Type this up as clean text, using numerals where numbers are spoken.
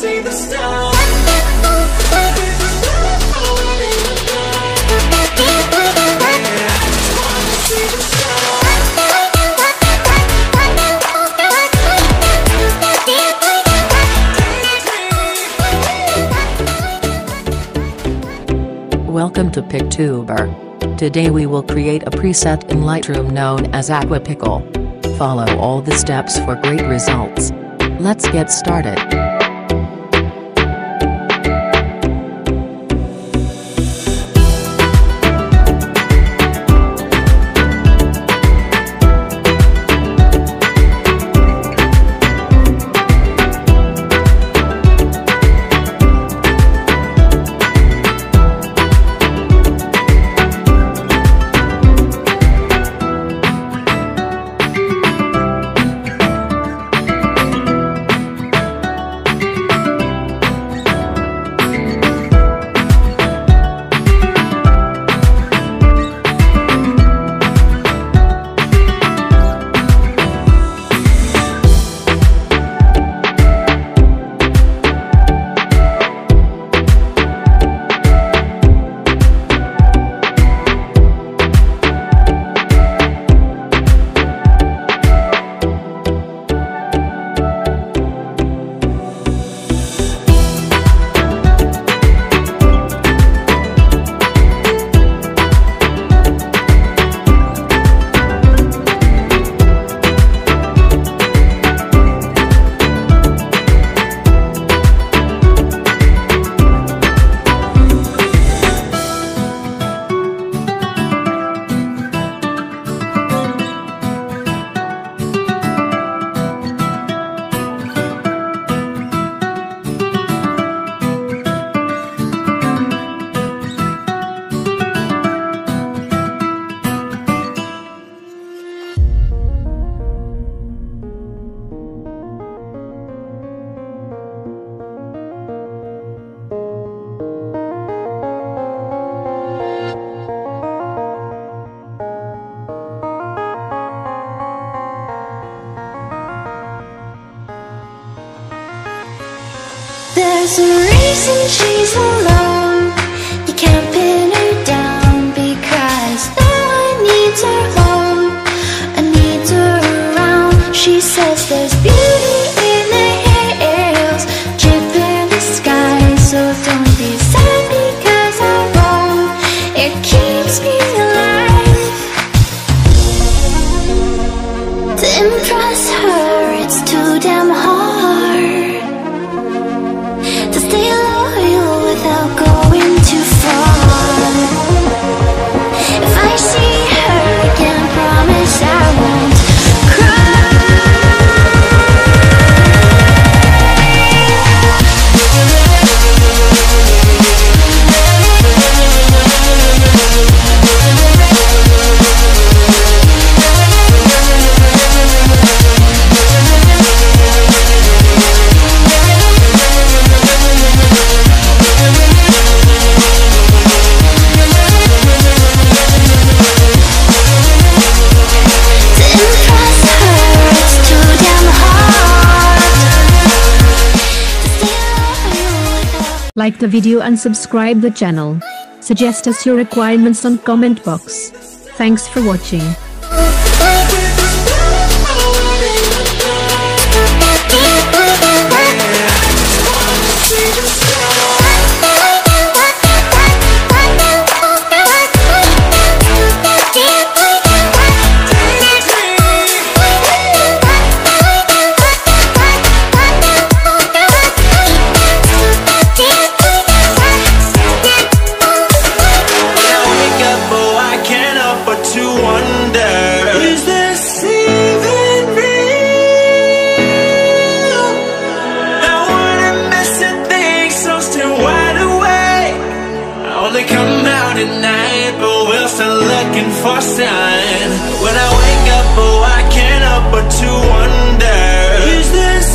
see the stars. Welcome to Pic Tuber. Today we will create a preset in Lightroom known as Aqua Pickle. Follow all the steps for great results. Let's get started. There's a reason she's alone. You can't pin her down because no one needs her home and needs her around. She says there's beauty in the hills, drip in the sky. So don't be sad because I won't. It keeps me alive. To impress her, it's too damn hard. To stay loyal without going too far. If I see her again, promise I won't Like the video and subscribe the channel. Suggest us your requirements on comment box. Thanks for watching. Come out at night, but we're still looking for sign. When I wake up, oh, I can't help but to wonder, is this